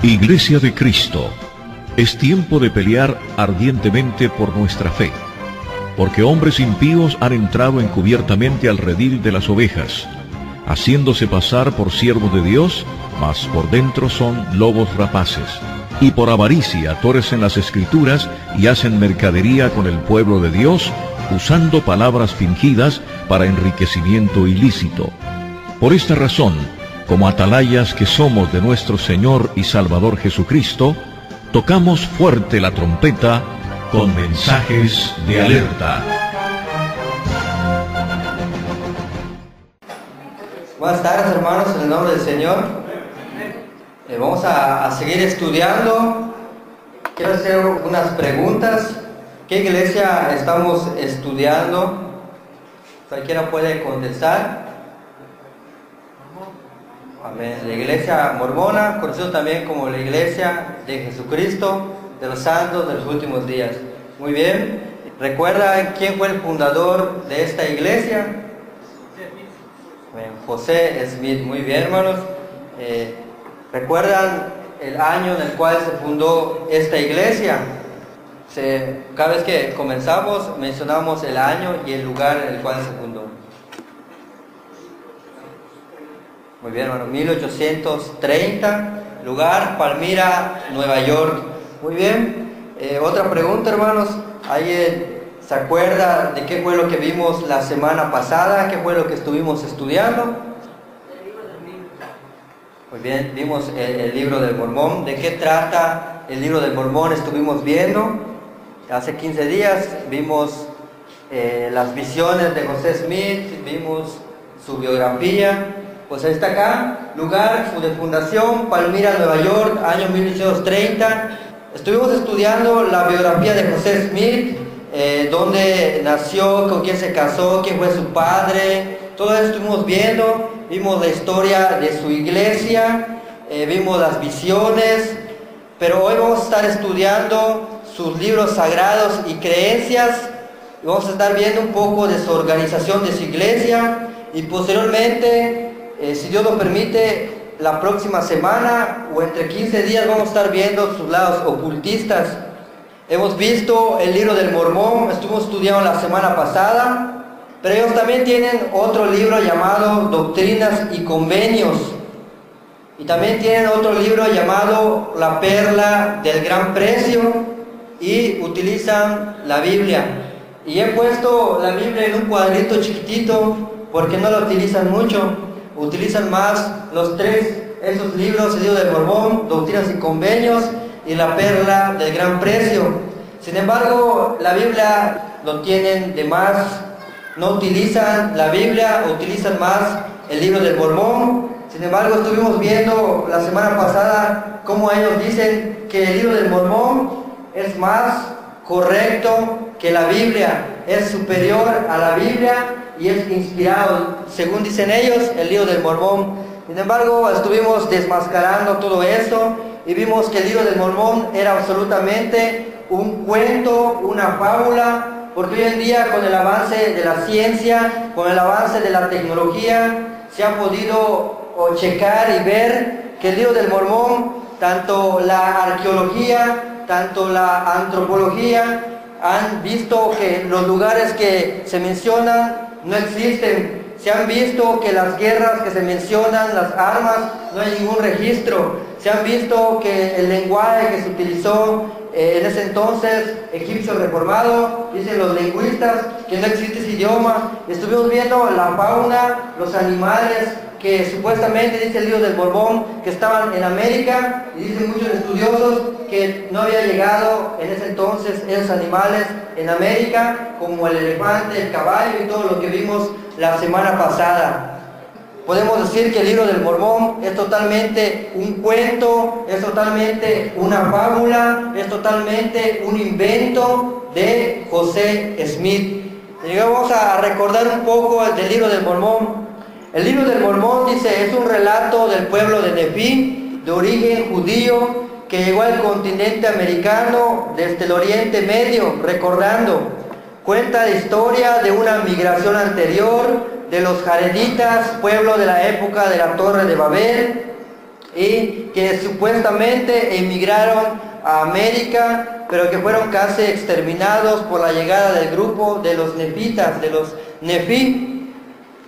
Iglesia de Cristo, es tiempo de pelear ardientemente por nuestra fe, porque hombres impíos han entrado encubiertamente al redil de las ovejas, haciéndose pasar por siervos de Dios, mas por dentro son lobos rapaces, y por avaricia tuercen las Escrituras y hacen mercadería con el pueblo de Dios, usando palabras fingidas para enriquecimiento ilícito. Por esta razón, como atalayas que somos de nuestro Señor y Salvador Jesucristo, tocamos fuerte la trompeta con mensajes de alerta. Buenas tardes, hermanos, en el nombre del Señor. Vamos a seguir estudiando. Quiero hacer unas preguntas. ¿Qué iglesia estamos estudiando? Cualquiera puede contestar. Amén. La iglesia mormona, conocida también como la iglesia de Jesucristo de los santos de los últimos días. Muy bien. ¿Recuerda quién fue el fundador de esta iglesia? José Smith. Muy bien, hermanos. ¿Recuerdan el año en el cual se fundó esta iglesia? Cada vez que comenzamos mencionamos el año y el lugar en el cual se fundó. Muy bien, hermano. 1830, lugar Palmira, Nueva York. Muy bien. Otra pregunta, hermanos. ¿Alguien se acuerda de qué fue lo que vimos la semana pasada? ¿Qué fue lo que estuvimos estudiando? Muy bien, vimos el libro del Mormón. ¿De qué trata el libro del Mormón? Estuvimos viendo. Hace 15 días vimos las visiones de José Smith, vimos su biografía. Pues ahí está acá, lugar de fundación, Palmira, Nueva York, año 1830. Estuvimos estudiando la biografía de José Smith, dónde nació, con quién se casó, quién fue su padre. Todo eso estuvimos viendo. Vimos la historia de su iglesia, vimos las visiones. Pero hoy vamos a estar estudiando sus libros sagrados y creencias. Y vamos a estar viendo un poco de su organización de su iglesia. Y posteriormente, si Dios lo permite, la próxima semana o entre 15 días vamos a estar viendo sus lados ocultistas. Hemos visto el libro del Mormón, estuvimos estudiando la semana pasada, pero ellos también tienen otro libro llamado Doctrinas y Convenios. Y también tienen otro libro llamado La Perla del Gran Precio, y utilizan la Biblia. Y he puesto la Biblia en un cuadrito chiquitito porque no la utilizan mucho. Utilizan más los tres, esos libros, el libro del Mormón, Doctrinas y Convenios y La Perla del Gran Precio. Sin embargo, la Biblia lo tienen de más, no utilizan la Biblia, utilizan más el libro del Mormón. Sin embargo, estuvimos viendo la semana pasada cómo ellos dicen que el libro del Mormón es más correcto que la Biblia, es superior a la Biblia y es inspirado, según dicen ellos, el libro del Mormón. Sin embargo, estuvimos desmascarando todo eso y vimos que el libro del Mormón era absolutamente un cuento, una fábula, porque hoy en día, con el avance de la ciencia, con el avance de la tecnología, se ha podido checar y ver que el libro del Mormón, tanto la arqueología, tanto la antropología, han visto que los lugares que se mencionan no existen. Se han visto que las guerras que se mencionan, las armas, no hay ningún registro. Se han visto que el lenguaje que se utilizó en ese entonces, egipcio reformado, dicen los lingüistas que no existe ese idioma. Estuvimos viendo la fauna, los animales que supuestamente, dice el libro del Mormón, que estaban en América, y dicen muchos estudiosos que no había llegado en ese entonces esos animales en América, como el elefante, el caballo y todo lo que vimos la semana pasada. Podemos decir que el libro del Mormón es totalmente un cuento, es totalmente una fábula, es totalmente un invento de José Smith. Y vamos a recordar un poco del libro del Mormón. El libro del Mormón dice, es un relato del pueblo de Nefi, de origen judío, que llegó al continente americano desde el Oriente Medio, recordando. Cuenta la historia de una migración anterior de los jareditas, pueblo de la época de la Torre de Babel. y que supuestamente emigraron a América, pero que fueron casi exterminados por la llegada del grupo de los nefitas, de los nefí.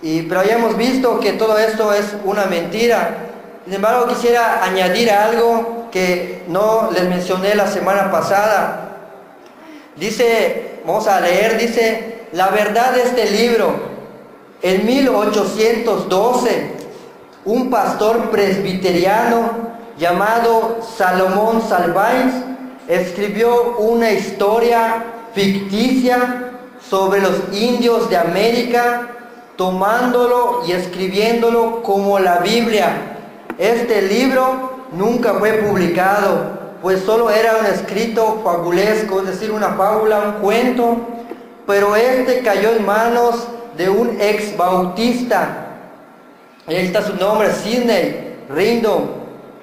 Pero ya hemos visto que todo esto es una mentira. Sin embargo, quisiera añadir algo que no les mencioné la semana pasada. Dice, vamos a leer, dice, la verdad de este libro. En 1812, un pastor presbiteriano llamado Salomón Salvains escribió una historia ficticia sobre los indios de América, tomándolo y escribiéndolo como la Biblia. Este libro nunca fue publicado, pues solo era un escrito fabulesco, es decir, una fábula, un cuento, pero este cayó en manos de un ex bautista. Ahí está su nombre, Sidney Rigdon,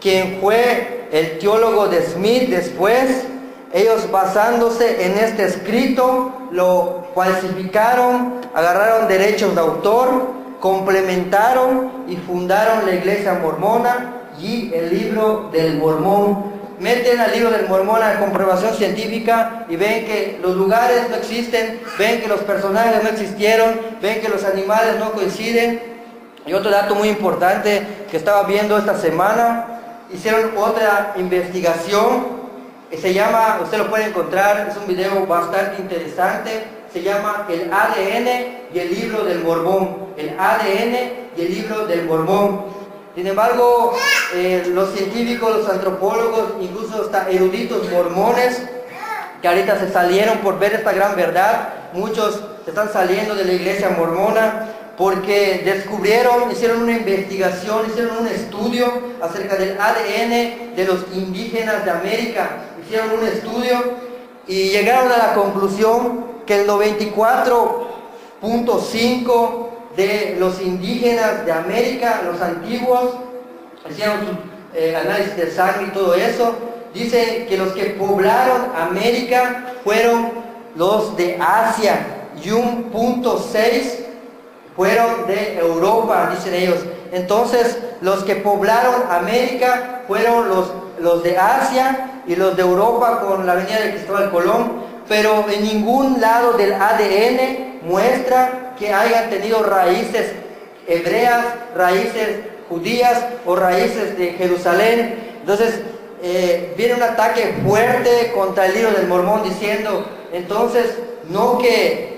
quien fue el teólogo de Smith después. Ellos, basándose en este escrito, lo falsificaron, agarraron derechos de autor, complementaron y fundaron la Iglesia Mormona y el Libro del Mormón. Meten al Libro del Mormón a la comprobación científica y ven que los lugares no existen, ven que los personajes no existieron, ven que los animales no coinciden. Y otro dato muy importante que estaba viendo esta semana, hicieron otra investigación, se llama, usted lo puede encontrar, es un video bastante interesante, se llama El ADN y el Libro del Mormón. El ADN y el Libro del Mormón. Sin embargo, los científicos, los antropólogos, incluso hasta eruditos mormones, que ahorita se salieron por ver esta gran verdad, muchos se están saliendo de la iglesia mormona, porque descubrieron, hicieron una investigación, hicieron un estudio acerca del ADN de los indígenas de América, hicieron un estudio y llegaron a la conclusión que el 94.5% de los indígenas de América, los antiguos, hicieron su análisis de sangre y todo eso, dicen que los que poblaron América fueron los de Asia y 1.6% fueron de Europa, dicen ellos. Entonces, los que poblaron América fueron los de Asia y los de Europa con la venida de Cristóbal Colón, pero en ningún lado del ADN muestra que hayan tenido raíces hebreas, raíces judías o raíces de Jerusalén. Entonces, viene un ataque fuerte contra el Libro del Mormón diciendo, entonces, no que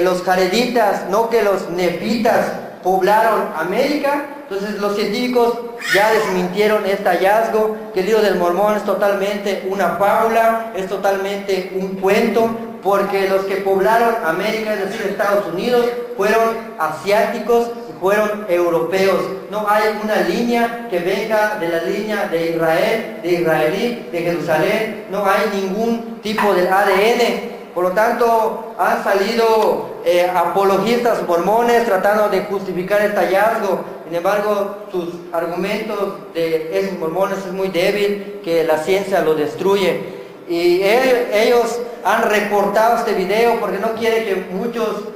los jareditas, no que los nefitas poblaron América. Entonces los científicos ya desmintieron este hallazgo, que el Libro del Mormón es totalmente una fábula, es totalmente un cuento, porque los que poblaron América, es decir, Estados Unidos, fueron asiáticos y fueron europeos. No hay una línea que venga de la línea de Israel, de israelí, de Jerusalén, no hay ningún tipo de ADN. Por lo tanto, han salido apologistas mormones tratando de justificar este hallazgo. Sin embargo, sus argumentos de esos mormones es muy débil, que la ciencia lo destruye. Y ellos han reportado este video porque no quieren que muchos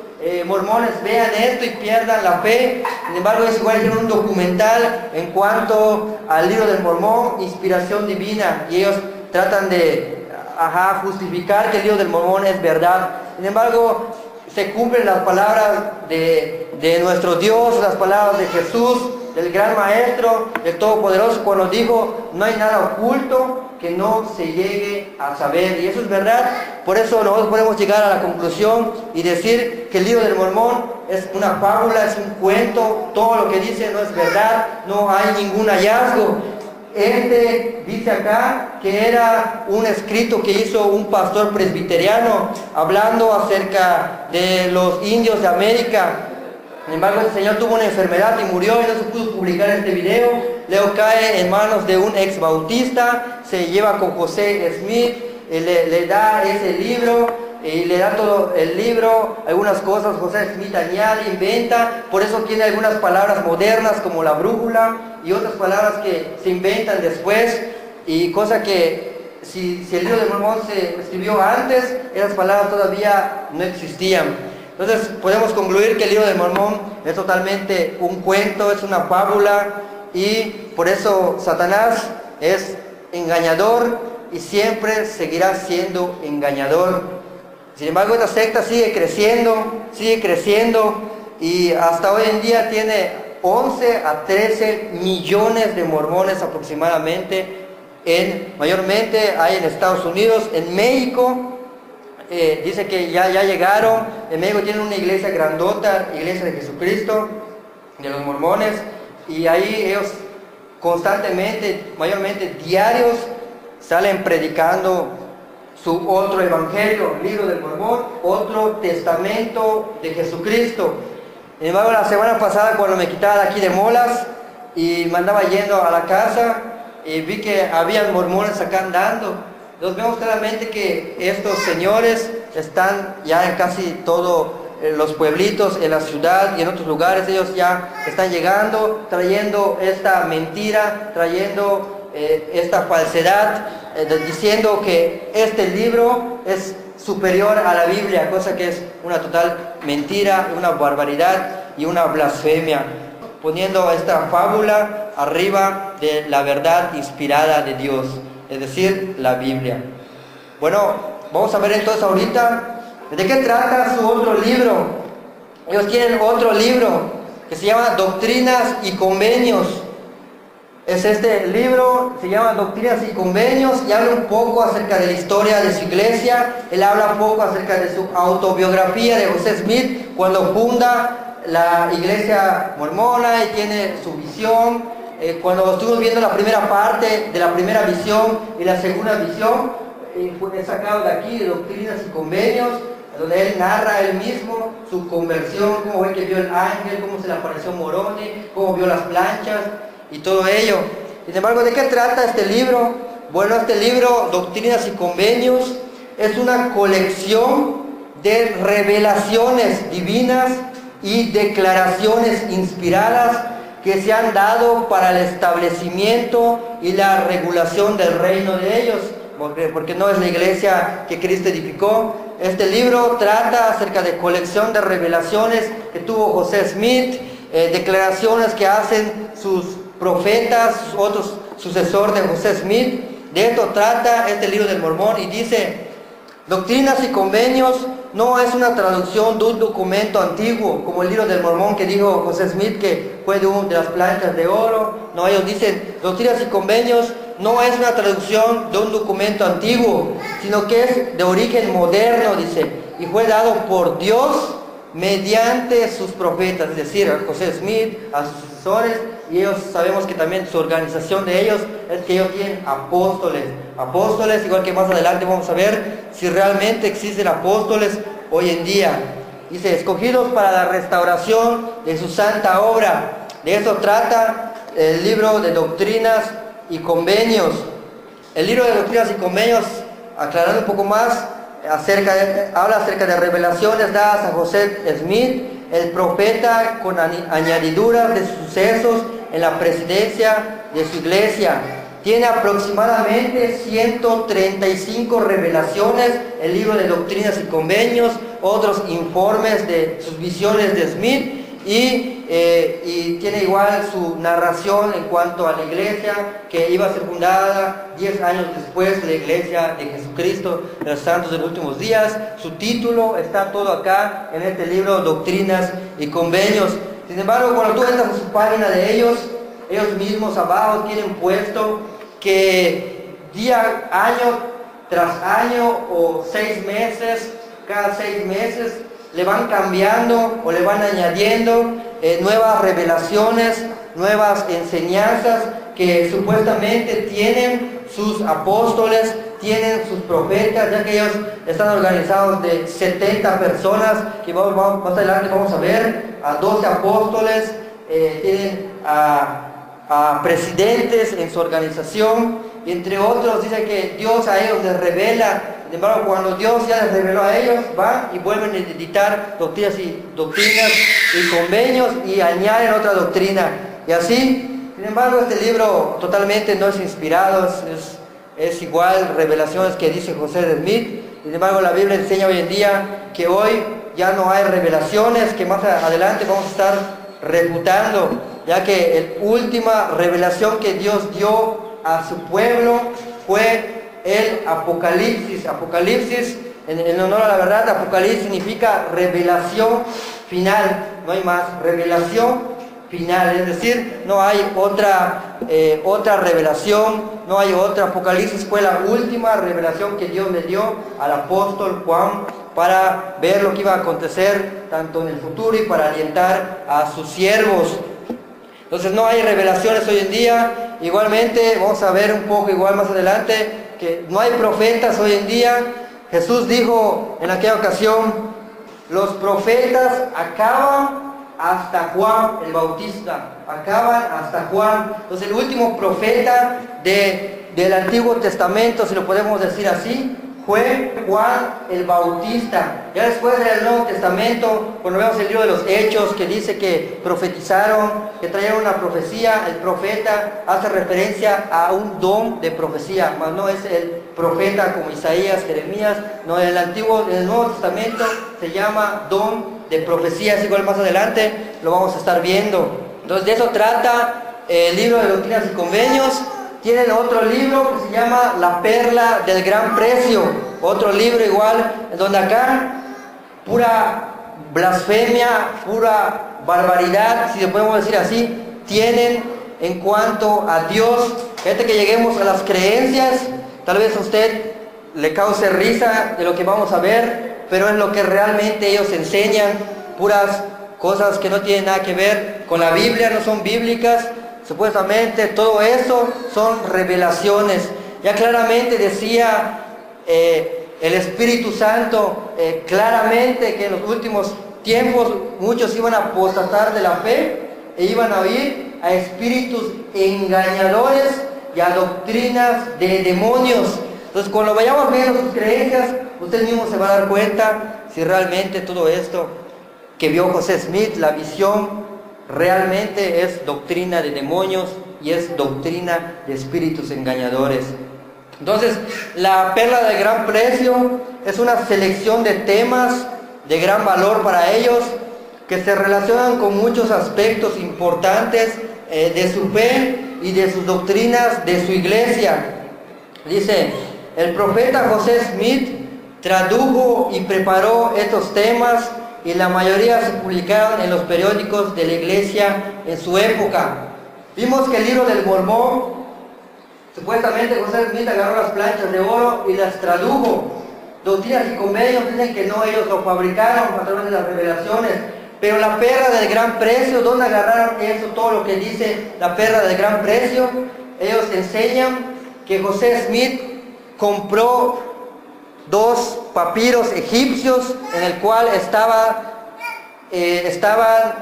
mormones vean esto y pierdan la fe. Sin embargo, es igual que un documental en cuanto al Libro del Mormón, Inspiración Divina, y ellos tratan de justificar que el Libro del Mormón es verdad. Sin embargo, se cumplen las palabras de nuestro Dios, las palabras de Jesús, del gran Maestro, del Todopoderoso, cuando dijo, no hay nada oculto que no se llegue a saber. Y eso es verdad. Por eso nosotros podemos llegar a la conclusión y decir que el Libro del Mormón es una fábula, es un cuento, todo lo que dice no es verdad, no hay ningún hallazgo. Dice acá que era un escrito que hizo un pastor presbiteriano hablando acerca de los indios de América. Sin embargo, el señor tuvo una enfermedad y murió y no se pudo publicar este video. Luego cae en manos de un ex bautista, se lleva con José Smith, le da ese libro y le da todo el libro, algunas cosas José Smith añade, inventa, por eso tiene algunas palabras modernas como la brújula y otras palabras que se inventan después, y cosa que si el Libro del Mormón se escribió antes, esas palabras todavía no existían. Entonces podemos concluir que el Libro del Mormón es totalmente un cuento, es una fábula, y por eso Satanás es engañador y siempre seguirá siendo engañador. Sin embargo, esta secta sigue creciendo y hasta hoy en día tiene 11 a 13 millones de mormones aproximadamente, mayormente hay en Estados Unidos, en México. Dice que ya llegaron. En México tienen una iglesia grandota, Iglesia de Jesucristo, de los mormones, y ahí ellos constantemente, mayormente diarios, salen predicando su otro evangelio, libro del Mormón, otro testamento de Jesucristo. Sin embargo, la semana pasada, cuando me quitaba de aquí de Molas y me andaba yendo a la casa, y vi que había mormones acá andando. Nos vemos claramente que estos señores están ya en casi todos los pueblitos, en la ciudad y en otros lugares. Ellos ya están llegando, trayendo esta mentira, trayendo esta falsedad, diciendo que este libro es superior a la Biblia, cosa que es una total mentira, una barbaridad y una blasfemia, poniendo esta fábula arriba de la verdad inspirada de Dios, es decir, la Biblia. Bueno, vamos a ver entonces ahorita de qué trata su otro libro. Ellos tienen otro libro que se llama Doctrinas y Convenios. Es este libro, se llama Doctrinas y Convenios, y habla un poco acerca de la historia de su iglesia. Él habla un poco acerca de su autobiografía de José Smith, cuando funda la iglesia mormona y tiene su visión. Cuando estuvimos viendo la primera parte de la primera visión y la segunda visión, fue sacado de aquí, de Doctrinas y Convenios, donde él narra él mismo su conversión, cómo fue que vio el ángel, cómo se le apareció Moroni, cómo vio las planchas y todo ello. Sin embargo, ¿de qué trata este libro? Bueno, este libro, Doctrinas y Convenios, es una colección de revelaciones divinas y declaraciones inspiradas que se han dado para el establecimiento y la regulación del reino de ellos, porque no es la iglesia que Cristo edificó. Este libro trata acerca de colección de revelaciones que tuvo José Smith, declaraciones que hacen sus profetas, otros sucesores de José Smith. De esto trata este libro del Mormón, y dice: Doctrinas y Convenios no es una traducción de un documento antiguo, como el libro del Mormón que dijo José Smith que fue de las planchas de oro. No, ellos dicen, Doctrinas y Convenios no es una traducción de un documento antiguo, sino que es de origen moderno, dice, y fue dado por Dios mediante sus profetas, es decir, a José Smith, a sus sucesores. Y ellos sabemos que también su organización de ellos es que ellos tienen apóstoles, igual que más adelante vamos a ver si realmente existen apóstoles hoy en día. Dice, escogidos para la restauración de su santa obra. De eso trata el libro de Doctrinas y Convenios. El libro de Doctrinas y Convenios, aclarando un poco más, habla acerca de revelaciones dadas a José Smith, el profeta, con añadiduras de sucesos en la presidencia de su iglesia. Tiene aproximadamente 135 revelaciones, el libro de Doctrinas y Convenios, otros informes de sus visiones de Smith, y tiene igual su narración en cuanto a la iglesia que iba a ser fundada 10 años después, la iglesia de Jesucristo de los Santos de los Últimos Días. Su título está todo acá en este libro, Doctrinas y Convenios. Sin embargo, cuando tú entras a su página de ellos mismos abajo tienen puesto que año tras año, o 6 meses, cada 6 meses, le van cambiando o le van añadiendo nuevas revelaciones, nuevas enseñanzas que supuestamente tienen sus apóstoles, tienen sus profetas, ya que ellos están organizados de 70 personas, que más adelante vamos a ver, a 12 apóstoles, tienen a presidentes en su organización, y entre otros dice que Dios a ellos les revela. Sin embargo, cuando Dios ya les reveló a ellos, van y vuelven a editar doctrinas y convenios y añaden otra doctrina. Y así, sin embargo, este libro totalmente no es inspirado, es igual revelaciones que dice José Smith. Sin embargo, la Biblia enseña hoy en día que hoy ya no hay revelaciones, que más adelante vamos a estar refutando. ya que la última revelación que Dios dio a su pueblo fue el Apocalipsis. Apocalipsis, en honor a la verdad, Apocalipsis significa revelación final, no hay más, revelación final, es decir, no hay otra revelación, no hay otra. Apocalipsis fue la última revelación que Dios le dio al apóstol Juan para ver lo que iba a acontecer tanto en el futuro y para alientar a sus siervos. Entonces no hay revelaciones hoy en día. Igualmente vamos a ver un poco igual más adelante que no hay profetas hoy en día. Jesús dijo en aquella ocasión: los profetas acaban hasta Juan el Bautista, acaban hasta Juan. Entonces el último profeta del Antiguo Testamento, si lo podemos decir así, fue Juan el Bautista. Ya después del Nuevo Testamento, cuando vemos el libro de los Hechos, que dice que profetizaron, que trajeron una profecía, el profeta hace referencia a un don de profecía, mas no es el profeta como Isaías, Jeremías, no, en el Nuevo Testamento se llama don de profecía. Es igual más adelante lo vamos a estar viendo. Entonces de eso trata el libro de Doctrinas y Convenios. Tienen otro libro que se llama La Perla del Gran Precio, otro libro igual, donde acá pura blasfemia, pura barbaridad, si lo podemos decir así, tienen en cuanto a Dios. Fíjate que lleguemos a las creencias, tal vez a usted le cause risa de lo que vamos a ver, pero es lo que realmente ellos enseñan, puras cosas que no tienen nada que ver con la Biblia, no son bíblicas. Supuestamente todo eso son revelaciones. Ya claramente decía el Espíritu Santo claramente que en los últimos tiempos muchos iban a apostatar de la fe e iban a oír a espíritus engañadores y a doctrinas de demonios. Entonces cuando vayamos viendo sus creencias, usted mismo se va a dar cuenta si realmente todo esto que vio José Smith, la visión, realmente es doctrina de demonios y es doctrina de espíritus engañadores. Entonces, la perla de gran precio es una selección de temas de gran valor para ellos, que se relacionan con muchos aspectos importantes de su fe y de sus doctrinas de su iglesia. Dice, el profeta José Smith tradujo y preparó estos temas y la mayoría se publicaron en los periódicos de la iglesia en su época. Vimos que el libro del Mormón, supuestamente José Smith agarró las planchas de oro y las tradujo. Doctrinas y Convenios dicen que no, ellos lo fabricaron a través de las revelaciones. Pero la perla del gran precio, ¿dónde agarraron eso? Todo lo que dice la perla del gran precio. Ellos enseñan que José Smith compró 2 papiros egipcios en el cual estaban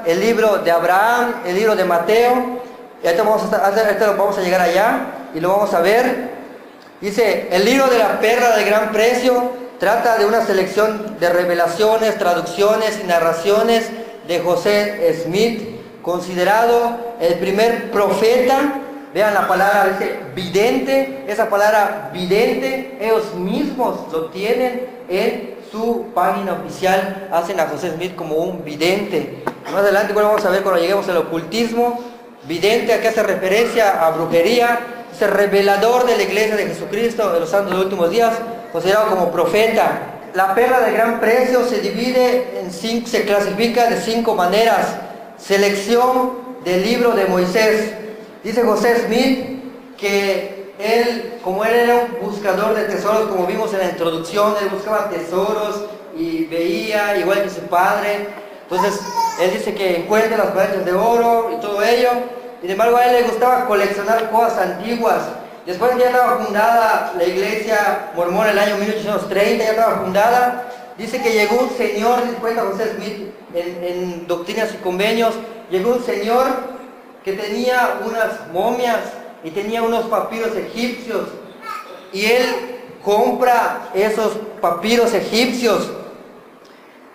el libro de Abraham, el libro de Mateo. Y ahorita vamos a llegar allá y lo vamos a ver. Dice, el libro de la perla del gran precio trata de una selección de revelaciones, traducciones y narraciones de José Smith, considerado el primer profeta. Vean la palabra, dice vidente. Esa palabra vidente, ellos mismos lo tienen en su página oficial. Hacen a José Smith como un vidente. Más adelante vamos a ver cuando lleguemos al ocultismo. Vidente, ¿a qué hace referencia? A brujería. Es el revelador de la iglesia de Jesucristo de los santos de los últimos días, considerado como profeta. La perla de gran precio se divide en 5, se clasifica de 5 maneras. Selección del libro de Moisés. Dice José Smith que él, como él era un buscador de tesoros, como vimos en la introducción, él buscaba tesoros y veía igual que su padre. Entonces él dice que encuentra las planchas de oro y todo ello. Sin embargo, a él le gustaba coleccionar cosas antiguas. Después que ya estaba fundada la iglesia mormona en el año 1830, ya estaba fundada, dice que llegó un señor, cuenta José Smith en Doctrinas y Convenios, llegó un señor que tenía unas momias y tenía unos papiros egipcios, y él compra esos papiros egipcios,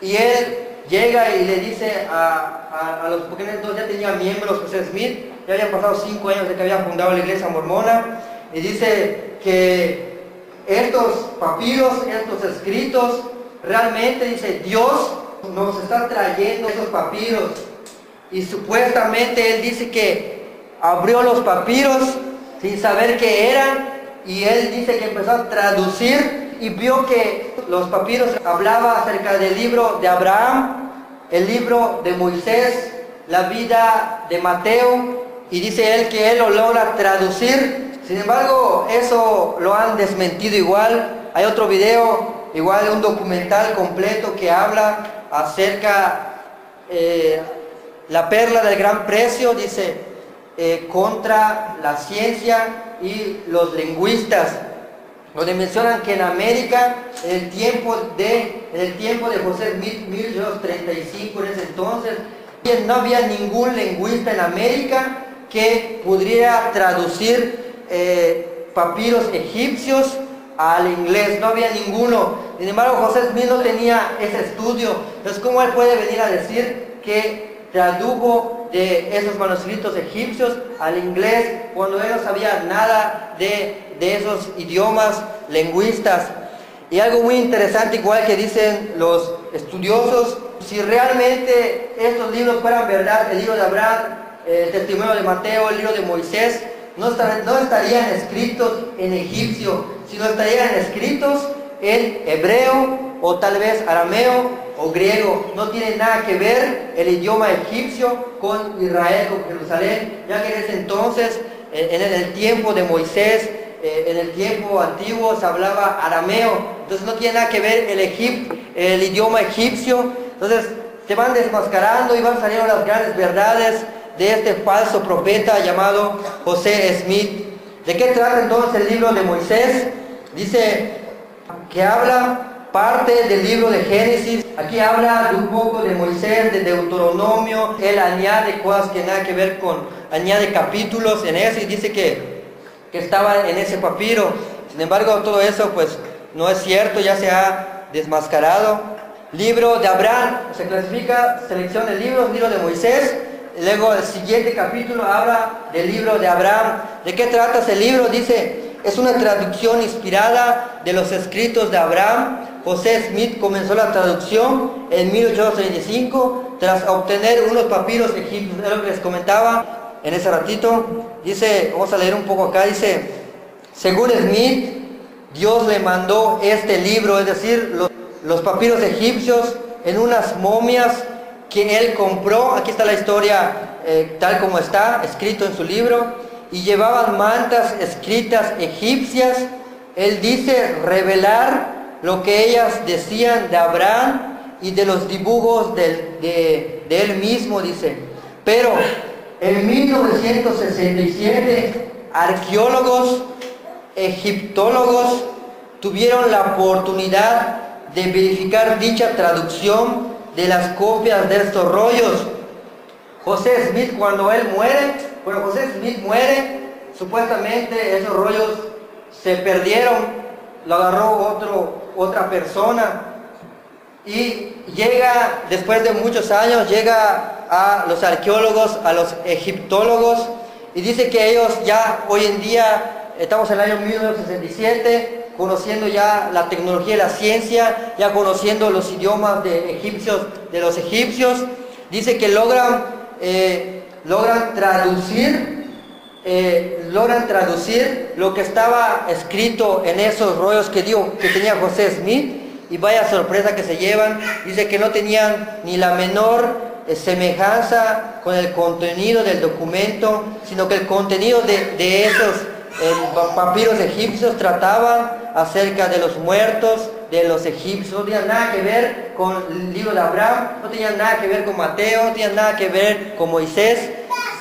y él llega y le dice a los, porque entonces ya tenía miembros José Smith, ya habían pasado 5 años de que había fundado la iglesia mormona, y dice que estos papiros, estos escritos, realmente dice Dios nos está trayendo esos papiros. y supuestamente él dice que abrió los papiros sin saber qué eran, y él dice que empezó a traducir y vio que los papiros hablaban acerca del libro de Abraham, el libro de Moisés, la vida de Mateo, y dice él que él lo logra traducir. Sin embargo, eso lo han desmentido igual. Hay otro video, igual un documental completo que habla acerca la perla del gran precio, dice, contra la ciencia y los lingüistas, donde mencionan que en América, en el tiempo de José Smith, 1835 en ese entonces, no había ningún lingüista en América que pudiera traducir papiros egipcios al inglés, no había ninguno. Sin embargo, José Smith no tenía ese estudio. Entonces, ¿cómo él puede venir a decir que tradujo de esos manuscritos egipcios al inglés cuando él no sabía nada de esos idiomas lingüistas? Y algo muy interesante, igual que dicen los estudiosos, si realmente estos libros fueran verdad, el libro de Abraham, el testimonio de Mateo, el libro de Moisés, no estarían escritos en egipcio, sino estarían escritos en hebreo o tal vez arameo o griego. No tiene nada que ver el idioma egipcio con Israel, con Jerusalén, ya que en ese entonces, en el tiempo de Moisés, en el tiempo antiguo se hablaba arameo. Entonces no tiene nada que ver el idioma egipcio. Entonces se van desmascarando y van saliendo las grandes verdades de este falso profeta llamado José Smith. ¿De qué trata entonces el libro de Moisés? Dice que habla parte del libro de Génesis. Aquí habla de un poco de Moisés, de Deuteronomio. Él añade cosas que nada que ver añade capítulos en eso, y dice que estaba en ese papiro. Sin embargo, todo eso pues no es cierto, ya se ha desmascarado. Libro de Abraham, se clasifica, selección de libros, libro de Moisés. Luego el siguiente capítulo habla del libro de Abraham. ¿De qué trata ese libro? Dice, es una traducción inspirada de los escritos de Abraham. José Smith comenzó la traducción en 1835 tras obtener unos papiros egipcios. Es lo que les comentaba en ese ratito. Dice, vamos a leer un poco acá, dice, según Smith, Dios le mandó este libro, es decir, los papiros egipcios, en unas momias que él compró. Aquí está la historia tal como está escrito en su libro. Y llevaban mantas escritas egipcias. Él dice revelar lo que ellas decían de Abraham y de los dibujos de él mismo, dice. Pero en 1967 arqueólogos, egiptólogos tuvieron la oportunidad de verificar dicha traducción de las copias de estos rollos. José Smith, cuando José Smith muere, supuestamente esos rollos se perdieron, lo agarró otra persona, y llega, después de muchos años, llega a los arqueólogos, a los egiptólogos, y dice que ellos ya hoy en día, estamos en el año 1967, conociendo ya la tecnología y la ciencia, ya conociendo los idiomas de los egipcios, dice que logran traducir lo que estaba escrito en esos rollos que tenía José Smith, y vaya sorpresa que se llevan. Dice que no tenían ni la menor semejanza con el contenido del documento, sino que el contenido de esos papiros egipcios trataban acerca de los muertos de los egipcios. No tenían nada que ver con el libro de Abraham, no tenían nada que ver con Mateo, no tenían nada que ver con Moisés.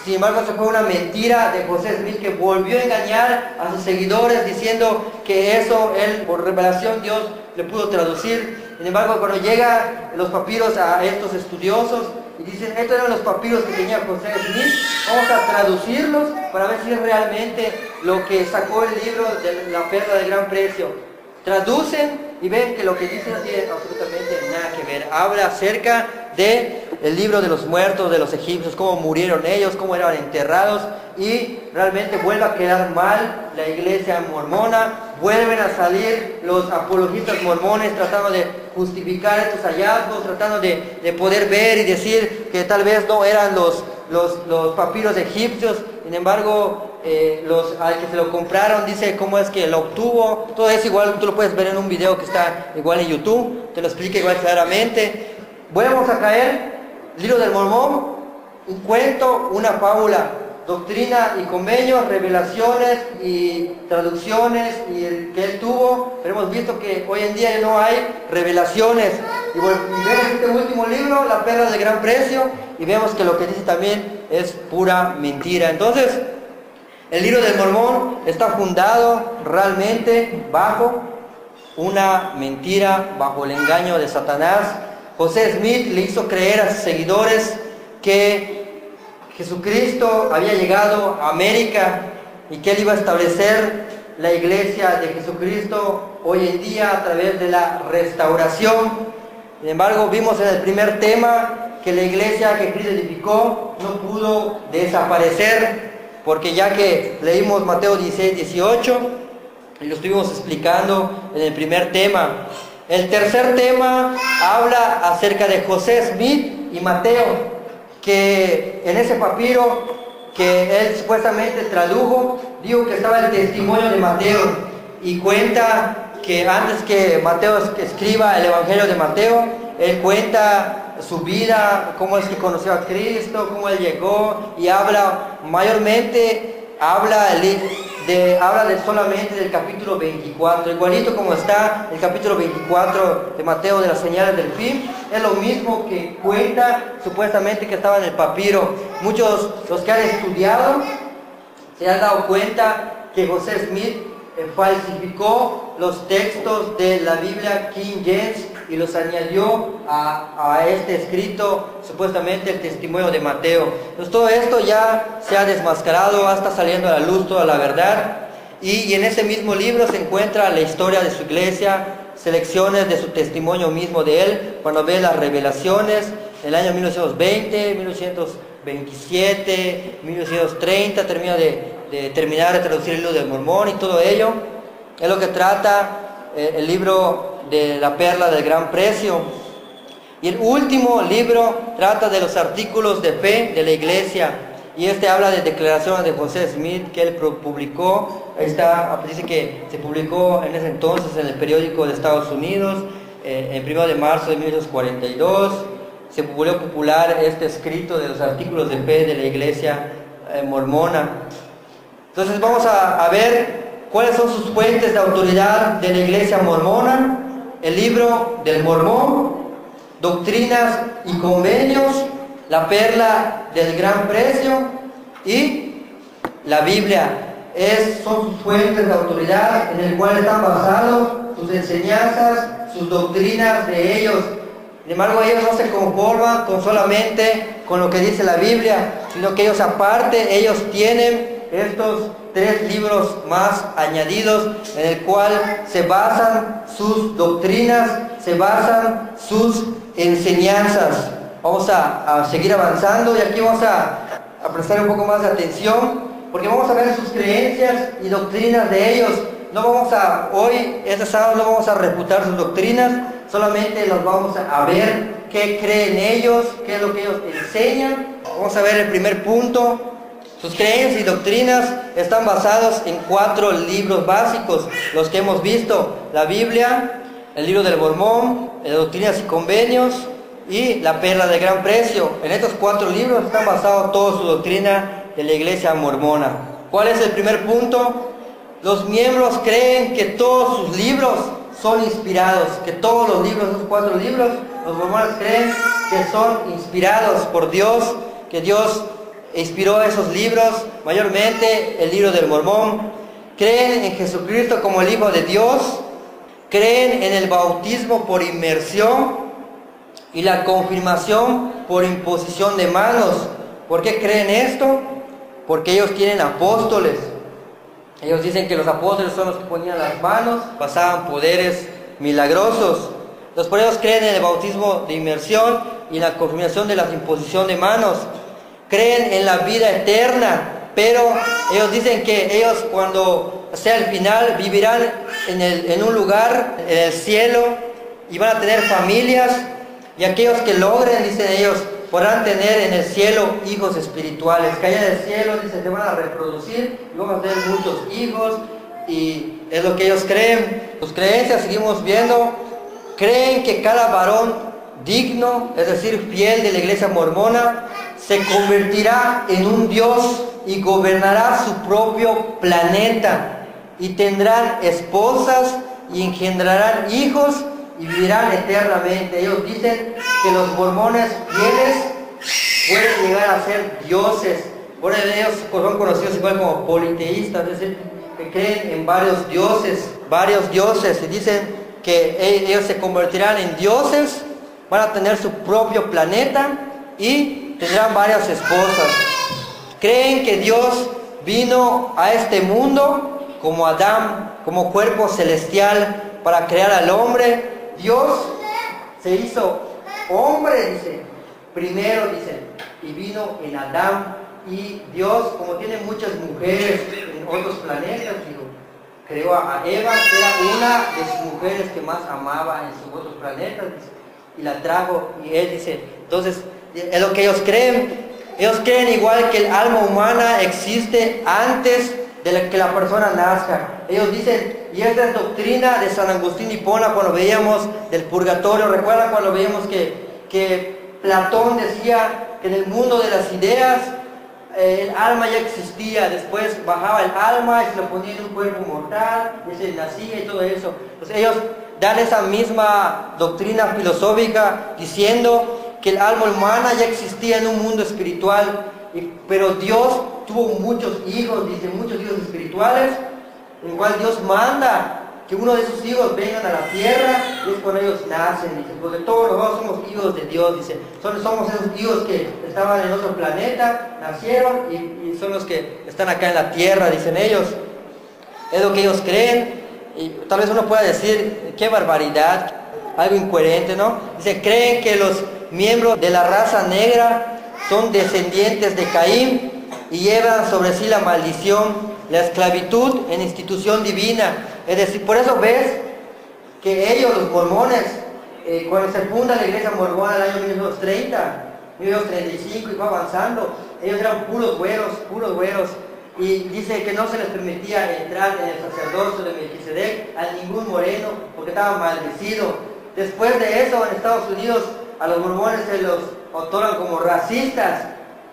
Sin embargo, eso fue una mentira de José Smith, que volvió a engañar a sus seguidores diciendo que eso él, por revelación, Dios le pudo traducir. Sin embargo, cuando llegan los papiros a estos estudiosos y dicen, estos eran los papiros que tenía José Smith, vamos a traducirlos para ver si es realmente lo que sacó el libro de la perla del gran precio. Traducen y ven que lo que dice no tiene absolutamente nada que ver. Habla acerca del libro de los muertos de los egipcios, cómo murieron ellos, cómo eran enterrados, y realmente vuelve a quedar mal la iglesia mormona. Vuelven a salir los apologistas mormones tratando de justificar estos hallazgos, tratando de poder ver y decir que tal vez no eran los papiros egipcios. Sin embargo, al que se lo compraron dice cómo es que lo obtuvo. Todo eso igual tú lo puedes ver en un video que está igual en YouTube, te lo explica igual claramente. Volvemos a caer, libro del Mormón, un cuento, una fábula, doctrina y convenios, revelaciones y traducciones y el que él tuvo. Pero hemos visto que hoy en día no hay revelaciones. Y vemos este último libro, La Perla del Gran Precio, y vemos que lo que dice también es pura mentira. Entonces, el libro del Mormón está fundado realmente bajo una mentira, bajo el engaño de Satanás. José Smith le hizo creer a sus seguidores que Jesucristo había llegado a América y que él iba a establecer la iglesia de Jesucristo hoy en día a través de la restauración. Sin embargo, vimos en el primer tema que la iglesia que Cristo edificó no pudo desaparecer, porque ya que leímos Mateo 16, 18 y lo estuvimos explicando en el primer tema. El tercer tema habla acerca de José Smith y Mateo, que en ese papiro que él supuestamente tradujo, dijo que estaba el testimonio de Mateo, y cuenta que antes que Mateo escriba el Evangelio de Mateo, él cuenta su vida, cómo es que conoció a Cristo, cómo él llegó, y habla mayormente, habla solamente del capítulo 24, igualito como está el capítulo 24 de Mateo de las señales del fin. Es lo mismo que cuenta supuestamente que estaba en el papiro. Muchos, los que han estudiado, se han dado cuenta que José Smith falsificó los textos de la Biblia King James y los añadió a este escrito, supuestamente el testimonio de Mateo. Entonces todo esto ya se ha desmascarado, está saliendo a la luz toda la verdad, y en ese mismo libro se encuentra la historia de su iglesia, selecciones de su testimonio mismo de él, cuando ve las revelaciones, en el año 1920, 1927, 1930, termina de traducir el libro del Mormón y todo ello. Es lo que trata el libro de La Perla del Gran Precio. Y el último libro trata de los artículos de fe de la iglesia, y este habla de declaraciones de José Smith que él publicó. Dice que se publicó en ese entonces en el periódico de Estados Unidos, el 1 de marzo de 1942. Se volvió popular este escrito de los artículos de fe de la iglesia mormona. Entonces vamos a ver cuáles son sus fuentes de autoridad de la iglesia mormona: el libro del Mormón, doctrinas y convenios, la perla del gran precio y la Biblia. Son sus fuentes de autoridad en el cual están basados sus enseñanzas, sus doctrinas de ellos. Sin embargo, ellos no se conforman solamente con lo que dice la Biblia, sino que ellos aparte, ellos tienen estos 3 libros más añadidos en el cual se basan sus doctrinas, se basan sus enseñanzas. Vamos a seguir avanzando, y aquí vamos a prestar un poco más de atención, porque vamos a ver sus creencias y doctrinas de ellos. No vamos hoy, este sábado, no vamos a refutar sus doctrinas, solamente los vamos a ver qué creen ellos, qué es lo que ellos enseñan. Vamos a ver el primer punto. Sus creencias y doctrinas están basados en 4 libros básicos, los que hemos visto: la Biblia, el libro del Mormón, doctrinas y convenios y la perla de gran precio. En estos 4 libros están basados toda su doctrina de la iglesia mormona. ¿Cuál es el primer punto? Los miembros creen que todos sus libros son inspirados, que todos los libros, esos 4 libros, los mormones creen que son inspirados por Dios, que Dios inspiró esos libros, mayormente el libro del Mormón. Creen en Jesucristo como el Hijo de Dios, creen en el bautismo por inmersión y la confirmación por imposición de manos. ¿Por qué creen esto? Porque ellos tienen apóstoles. Ellos dicen que los apóstoles son los que ponían las manos, pasaban poderes milagrosos. Los por ellos creen en el bautismo de inmersión y en la confirmación de la imposición de manos. Creen en la vida eterna, pero ellos dicen que ellos, cuando sea el final, vivirán en un lugar, en el cielo, y van a tener familias, y aquellos que logren, dicen ellos, podrán tener en el cielo hijos espirituales, que allá en el cielo, dicen, se van a reproducir, y vamos a tener muchos hijos, y es lo que ellos creen. Sus creencias, seguimos viendo, creen que cada varón digno, es decir, fiel de la iglesia mormona, se convertirá en un Dios y gobernará su propio planeta, y tendrán esposas y engendrarán hijos y vivirán eternamente. Ellos dicen que los mormones fieles pueden llegar a ser dioses. Por eso ellos son conocidos igual como politeístas, es decir, que creen en varios dioses, y dicen que ellos se convertirán en dioses, van a tener su propio planeta y tendrán varias esposas. Creen que Dios vino a este mundo como Adán, como cuerpo celestial, para crear al hombre. Dios se hizo hombre, dice, primero, dice, y vino en Adán. Y Dios, como tiene muchas mujeres en otros planetas, digo, creó a Eva, que era una de sus mujeres que más amaba en sus otros planetas, dice, y la trajo, y él dice, entonces, es lo que ellos creen. Ellos creen igual que el alma humana existe antes de que la persona nazca. Ellos dicen, y esta es doctrina de San Agustín de Hipona, cuando veíamos del purgatorio. ¿Recuerdan cuando veíamos que Platón decía que en el mundo de las ideas el alma ya existía, después bajaba el alma y se lo ponía en un cuerpo mortal, y se nacía y todo eso? Entonces ellos dan esa misma doctrina filosófica diciendo que el alma humana ya existía en un mundo espiritual, pero Dios tuvo muchos hijos, dice, muchos hijos espirituales, en el cual Dios manda que uno de sus hijos vengan a la tierra, y es cuando ellos nacen, dice, porque todos nosotros somos hijos de Dios, dice, somos esos hijos que estaban en otro planeta, nacieron y son los que están acá en la tierra, dicen ellos. Es lo que ellos creen, y tal vez uno pueda decir, qué barbaridad, algo incoherente, ¿no? Dice, creen que los miembros de la raza negra son descendientes de Caín y llevan sobre sí la maldición, la esclavitud en institución divina. Es decir, por eso ves que ellos, los mormones, cuando se funda la iglesia mormona en el año 1930, 1935 y va avanzando, ellos eran puros güeros, y dice que no se les permitía entrar en el sacerdocio de Melquisedec a ningún moreno porque estaba maldecido. Después de eso, en Estados Unidos, a los mormones se los otorgan como racistas,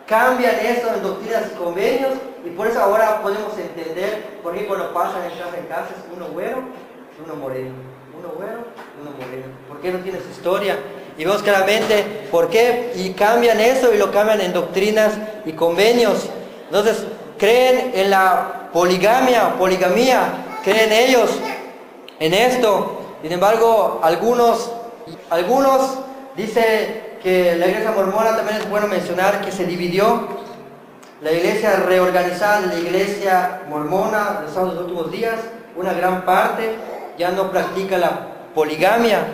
cambian eso en doctrinas y convenios, y por eso ahora podemos entender por qué cuando pasan en casa es uno güero y uno moreno, uno güero y uno moreno, porque no tiene su historia, y vemos claramente por qué, y cambian eso y lo cambian en doctrinas y convenios. Entonces creen en la poligamia, creen ellos en esto. Sin embargo, algunos dicen que la iglesia mormona, también es bueno mencionar que se dividió. La iglesia reorganizada de la iglesia mormona de los últimos días, una gran parte ya no practica la poligamia,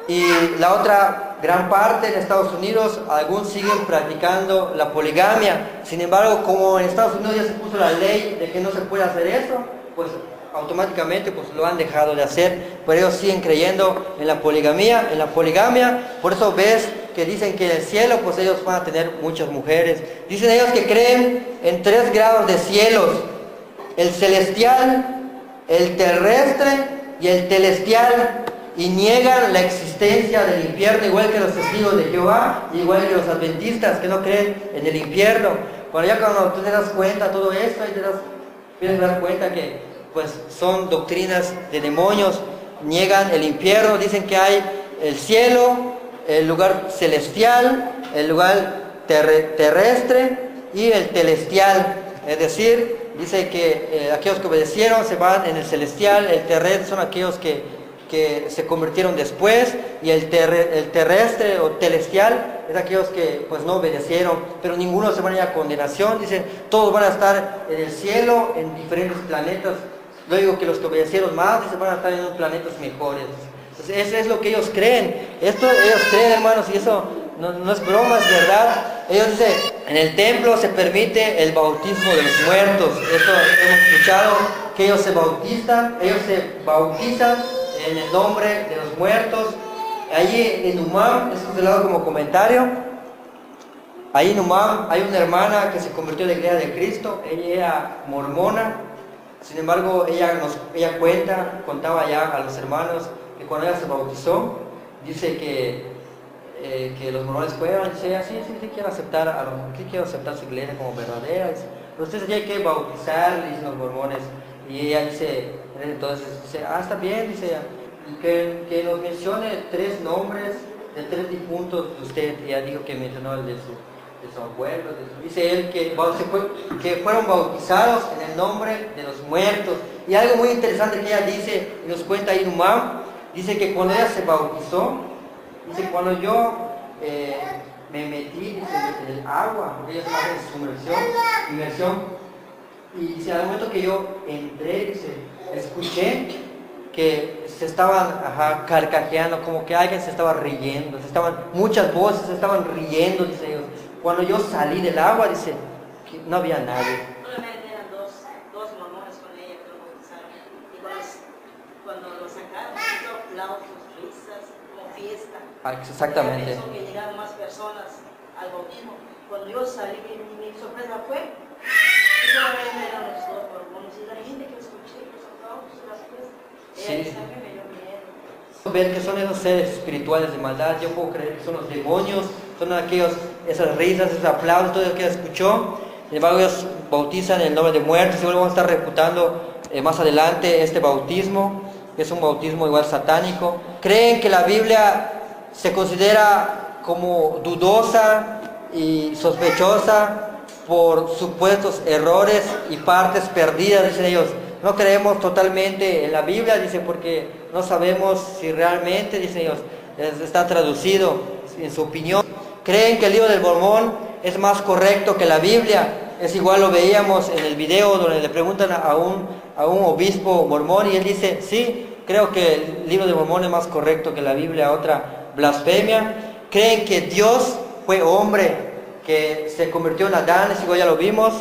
y la otra gran parte en Estados Unidos, algunos siguen practicando la poligamia. Sin embargo, como en Estados Unidos ya se puso la ley de que no se puede hacer eso, pues automáticamente pues lo han dejado de hacer, pero ellos siguen creyendo en la poligamia, por eso ves que dicen que en el cielo pues ellos van a tener muchas mujeres. Dicen ellos que creen en 3 grados de cielos: el celestial, el terrestre y el telestial, y niegan la existencia del infierno, igual que los testigos de Jehová, igual que los adventistas que no creen en el infierno. Cuando tú te das cuenta de todo esto, ahí te das cuenta que pues son doctrinas de demonios. Niegan el infierno, dicen que hay el cielo, el lugar celestial, el lugar terrestre y el telestial. Es decir, dice que aquellos que obedecieron se van en el celestial, el terrestre son aquellos que se convirtieron después, y el terrestre o telestial es aquellos que pues no obedecieron, pero ninguno se va a ir a condenación. Dicen, todos van a estar en el cielo, en diferentes planetas. Luego que los que obedecieron más, dicen, van a estar en unos planetas mejores. Entonces, eso es lo que ellos creen. Esto ellos creen, hermanos, y eso no es broma, es verdad. Ellos dicen, en el templo se permite el bautismo de los muertos. Eso hemos escuchado, que ellos se bautizan en el nombre de los muertos, Allí en Umam, esto es de lado como comentario, ahí en Umam hay una hermana que se convirtió en la iglesia de Cristo. Ella era mormona. Sin embargo, ella contaba ya a los hermanos que cuando ella se bautizó, dice que los mormones fueron, dice ella, sí, quiero aceptar su iglesia como verdadera. Dice, pero ustedes ya hay que bautizar, dicen los mormones. Y ella dice, entonces, dice, está bien, dice ella, que nos mencione 3 nombres de 3 difuntos de usted. Y ella dijo que mencionó el de su abuelo, dice él que fueron bautizados en el nombre de los muertos. Y algo muy interesante que ella dice, y nos cuenta ahí Numam, dice que cuando ella se bautizó, dice, cuando yo me metí, dice, en el agua, porque ellos hacen inmersión, y dice, al momento que yo entré, dice, escuché que se estaban carcajeando, como que alguien se estaba riendo, muchas voces se estaban riendo, dice ellos. Cuando yo salí del agua, dice, que no había nadie. Solamente eran dos mormones con ella que lo bautizaron. Y cuando lo sacaron, hizo aplausos, risas, como fiesta. Exactamente. Pensó que llegaron más personas al bautismo. Cuando yo salí, mi sorpresa fue, y solamente eran los 2 mormones. Y la gente que escuché, los aplausos, las fiestas, Sí. también me dio miedo. Ver que son esos seres espirituales de maldad, yo puedo creer que son los demonios, son esas risas, esos aplausos, todo lo que ella escuchó. Sin embargo, ellos bautizan en el nombre de muertos. Seguro vamos a estar refutando más adelante este bautismo, que es un bautismo igual satánico. Creen que la Biblia se considera como dudosa y sospechosa por supuestos errores y partes perdidas, dicen ellos. No creemos totalmente en la Biblia, dice, porque no sabemos si realmente, dicen ellos, está traducido en su opinión. Creen que el libro del Mormón es más correcto que la Biblia. Es igual, lo veíamos en el video donde le preguntan a un obispo mormón y él dice, sí, creo que el libro del Mormón es más correcto que la Biblia. Otra blasfemia. Creen que Dios fue hombre, que se convirtió en Adán, es igual, ya lo vimos.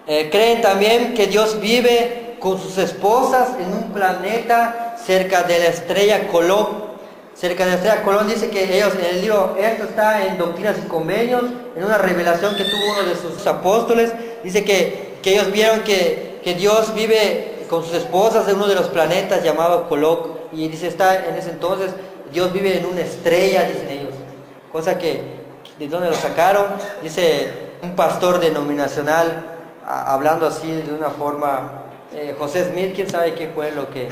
Creen también que Dios vive con sus esposas en un planeta cerca de la estrella Colón. Cerca de la estrella Colón, dice que ellos en el libro, esto está en Doctrinas y Convenios, en una revelación que tuvo uno de sus apóstoles, dice que ellos vieron que Dios vive con sus esposas en uno de los planetas llamado Colón, y dice, está en ese entonces, Dios vive en una estrella, dicen ellos, cosa que, ¿de dónde lo sacaron? Dice un pastor denominacional, hablando así de una forma, José Smith, quién sabe qué fue lo que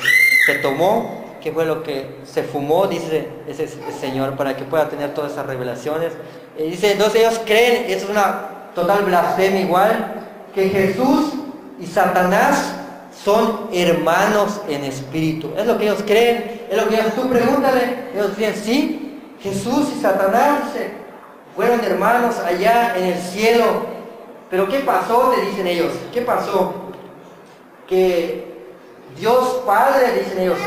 se tomó, qué fue lo que se fumó, dice ese señor, para que pueda tener todas esas revelaciones. Dice, entonces ellos creen, eso es una total blasfemia igual, que Jesús y Satanás son hermanos en espíritu. Es lo que ellos creen, es lo que ellos, tú pregúntale, ellos dicen, sí, Jesús y Satanás, dice, fueron hermanos allá en el cielo. Pero ¿qué pasó? Te dicen ellos, ¿qué pasó? Que Dios Padre, dicen ellos,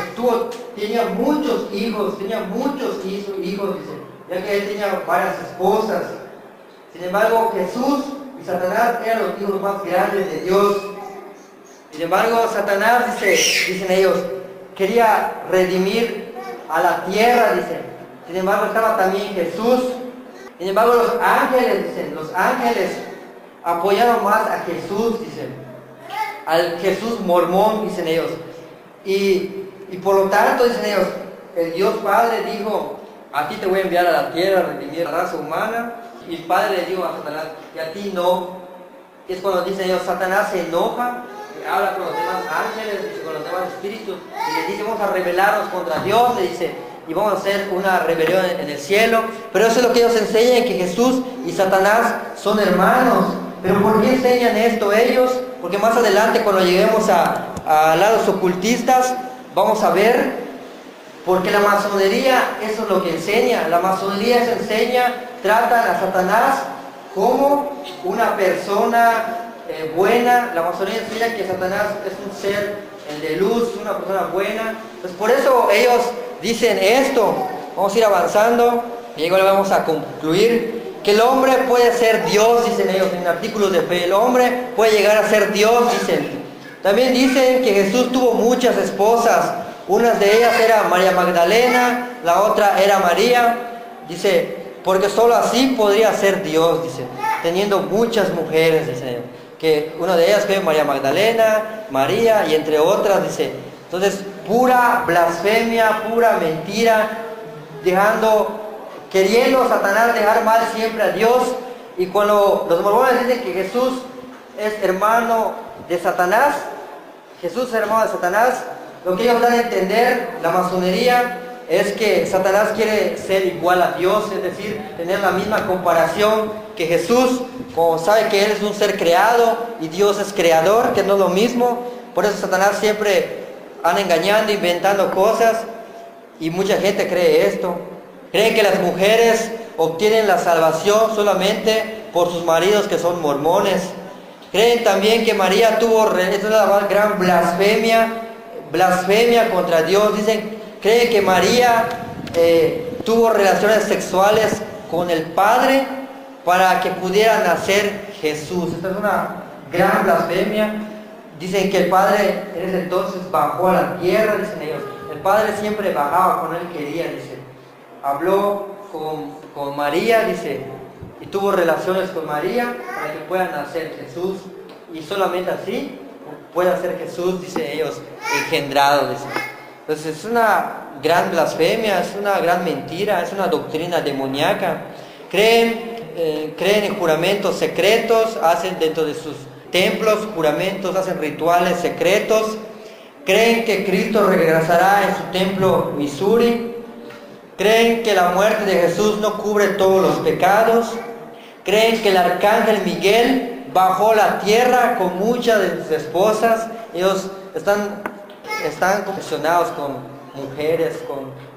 tenía muchos hijos, dice, ya que él tenía varias esposas. Sin embargo, Jesús y Satanás eran los hijos más grandes de Dios. Sin embargo, Satanás, dicen ellos, quería redimir a la tierra, dicen. Sin embargo, estaba también Jesús. Sin embargo, los ángeles apoyaron más a Jesús, dicen. Al Jesús mormón, dicen ellos. Y por lo tanto, dicen ellos, el Dios Padre dijo, a ti te voy a enviar a la tierra a redimir a la raza humana. Y el Padre le dijo a Satanás, y a ti no. Y es cuando dicen ellos, Satanás se enoja, habla con los demás ángeles, con los demás espíritus, y les dice, vamos a rebelarnos contra Dios, le dice, y vamos a hacer una rebelión en el cielo. Pero eso es lo que ellos enseñan, que Jesús y Satanás son hermanos. Pero ¿por qué enseñan esto ellos? Porque más adelante, cuando lleguemos a lados ocultistas, vamos a ver, porque la masonería, eso es lo que enseña. La masonería tratan a Satanás como una persona buena. La masonería enseña que Satanás es un ser de luz, una persona buena. Pues por eso ellos dicen esto. Vamos a ir avanzando y luego le vamos a concluir. Que el hombre puede ser Dios, dicen ellos en artículos de fe. El hombre puede llegar a ser Dios, dicen. También dicen que Jesús tuvo muchas esposas. Una de ellas era María Magdalena, la otra era María. Dice, porque solo así podría ser Dios, dice, teniendo muchas mujeres, dice, que una de ellas fue María Magdalena, María y entre otras, dice. Entonces, pura blasfemia, pura mentira, queriendo Satanás dejar mal siempre a Dios. Y cuando los mormones dicen que Jesús es hermano de Satanás, Jesús es hermano de Satanás, lo que ellos dan a entender, la masonería, es que Satanás quiere ser igual a Dios, es decir, tener la misma comparación que Jesús, como sabe que Él es un ser creado y Dios es creador, que no es lo mismo. Por eso Satanás siempre anda engañando, inventando cosas, y mucha gente cree esto. Creen que las mujeres obtienen la salvación solamente por sus maridos que son mormones. Creen también que María tuvo, esta es la gran blasfemia contra Dios. Creen que María tuvo relaciones sexuales con el Padre para que pudiera nacer Jesús. Esta es una gran blasfemia. Dicen que el Padre en ese entonces bajó a la tierra, dicen ellos. El Padre siempre bajaba cuando Él quería, dice. Habló con María, dice, y tuvo relaciones con María para que pueda nacer Jesús. Y solamente así pueda ser Jesús, dice ellos, engendrado, dice. Entonces es una gran blasfemia, es una gran mentira, es una doctrina demoníaca. Creen en juramentos secretos, hacen dentro de sus templos juramentos, hacen rituales secretos. Creen que Cristo regresará en su templo Missouri. Creen que la muerte de Jesús no cubre todos los pecados. Creen que el arcángel Miguel bajó a la tierra con muchas de sus esposas. Ellos están obsesionados con mujeres,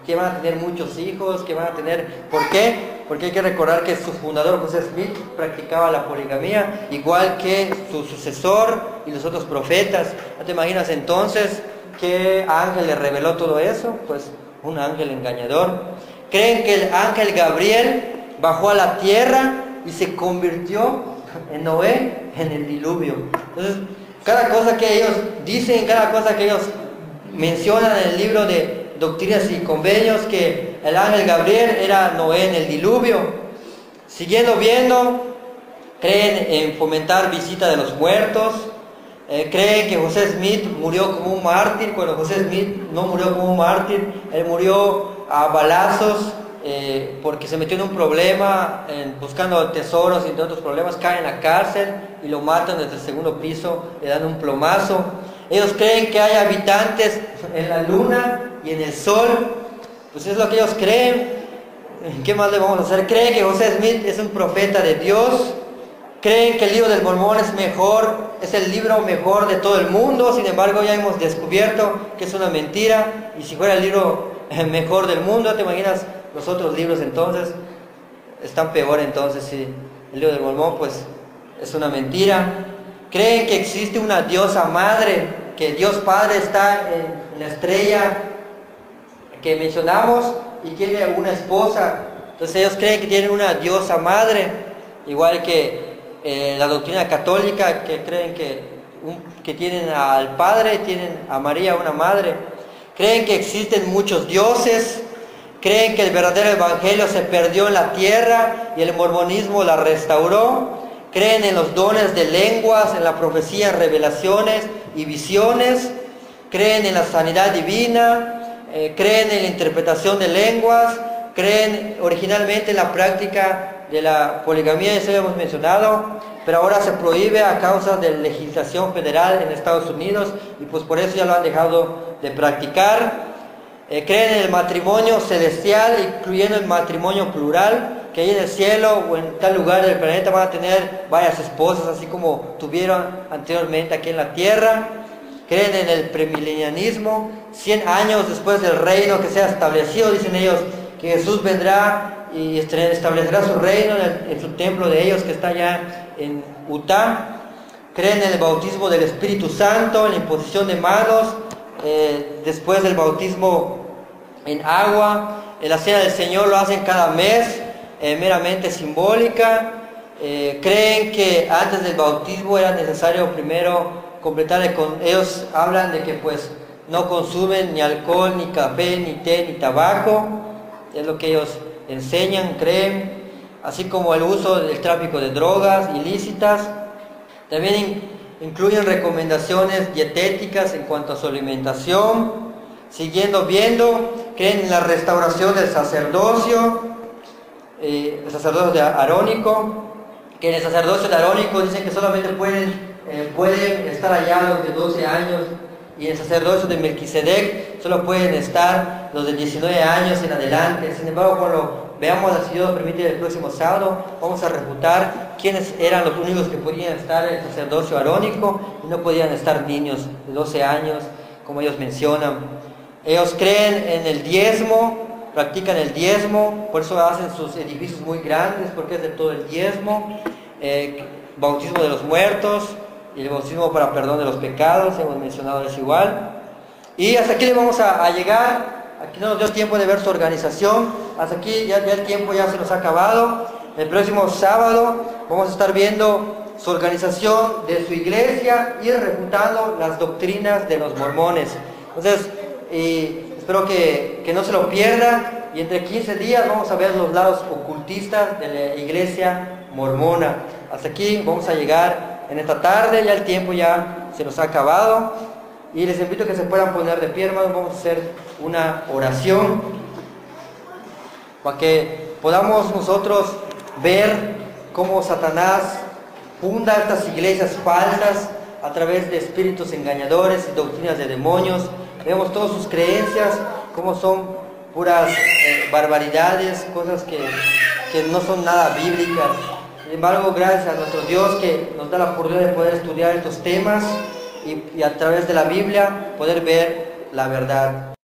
que van a tener muchos hijos, que van a tener... ¿Por qué? Porque hay que recordar que su fundador, José Smith, practicaba la poligamía, igual que su sucesor y los otros profetas. ¿No te imaginas entonces qué ángel le reveló todo eso? Pues un ángel engañador. Creen que el ángel Gabriel bajó a la tierra y se convirtió en Noé en el diluvio. Entonces, cada cosa que ellos dicen, cada cosa que ellos mencionan en el libro de Doctrinas y Convenios, que el ángel Gabriel era Noé en el diluvio. Siguiendo viendo, creen en fomentar visita de los muertos. Creen que José Smith murió como un mártir, cuando José Smith no murió como un mártir, él murió a balazos porque se metió en un problema, buscando tesoros y entre otros problemas, cae en la cárcel y lo matan desde el segundo piso, le dan un plomazo. Ellos creen que hay habitantes en la luna y en el sol, pues es lo que ellos creen. ¿Qué más le vamos a hacer? Creen que José Smith es un profeta de Dios. Creen que el libro del Mormón es mejor, es el libro mejor de todo el mundo. Sin embargo, ya hemos descubierto que es una mentira. Y si fuera el libro mejor del mundo, ¿te imaginas los otros libros entonces? Están peor entonces, si el libro del Mormón pues es una mentira. Creen que existe una diosa madre, que Dios Padre está en la estrella que mencionamos y tiene una esposa. Entonces ellos creen que tienen una diosa madre, igual que la doctrina católica, que creen que tienen al Padre, tienen a María, una madre. Creen que existen muchos dioses. Creen que el verdadero evangelio se perdió en la tierra y el mormonismo la restauró. Creen en los dones de lenguas, en la profecía, en revelaciones y visiones. Creen en la sanidad divina. Creen en la interpretación de lenguas. Creen originalmente en la práctica de la poligamía, eso ya hemos mencionado, pero ahora se prohíbe a causa de la legislación federal en Estados Unidos y pues por eso ya lo han dejado de practicar. Creen en el matrimonio celestial, incluyendo el matrimonio plural, que ahí en el cielo o en tal lugar del planeta van a tener varias esposas, así como tuvieron anteriormente aquí en la tierra. Creen en el premilenianismo, 100 años después del reino que sea establecido, dicen ellos, que Jesús vendrá y establecerá su reino en su templo de ellos que está allá en Utah. Creen en el bautismo del Espíritu Santo, en la imposición de manos, después del bautismo en agua. En la cena del Señor lo hacen cada mes, meramente simbólica. Creen que antes del bautismo era necesario primero completar ellos hablan de que pues no consumen ni alcohol, ni café, ni té, ni tabaco. Es lo que ellos enseñan, creen. Así como el uso del tráfico de drogas ilícitas. También incluyen recomendaciones dietéticas en cuanto a su alimentación. Siguiendo viendo, creen en la restauración del sacerdocio, el sacerdocio arónico, que en el sacerdocio arónico dicen que solamente pueden estar allá los de 12 años, y en el sacerdocio de Melquisedec solo pueden estar los de 19 años en adelante. Sin embargo, cuando veamos, si Dios permite, el próximo sábado, vamos a refutar quiénes eran los únicos que podían estar en el sacerdocio arónico y no podían estar niños de 12 años, como ellos mencionan. Ellos creen en el diezmo, practican el diezmo, por eso hacen sus edificios muy grandes, porque es de todo el diezmo. Bautismo de los muertos y el bautismo para perdón de los pecados, hemos mencionado eso igual. Y hasta aquí le vamos a llegar. Aquí no nos dio tiempo de ver su organización, hasta aquí ya el tiempo ya se nos ha acabado. El próximo sábado vamos a estar viendo su organización de su iglesia y refutando las doctrinas de los mormones. Entonces, espero que no se lo pierda, y entre 15 días vamos a ver los lados ocultistas de la iglesia mormona. Hasta aquí vamos a llegar en esta tarde, ya el tiempo ya se nos ha acabado, y les invito a que se puedan poner de pie, hermanos. Vamos a hacer una oración para que podamos nosotros ver cómo Satanás funda estas iglesias falsas a través de espíritus engañadores y doctrinas de demonios. Vemos todas sus creencias, cómo son puras barbaridades, cosas que no son nada bíblicas. Sin embargo, gracias a nuestro Dios que nos da la oportunidad de poder estudiar estos temas y a través de la Biblia poder ver la verdad.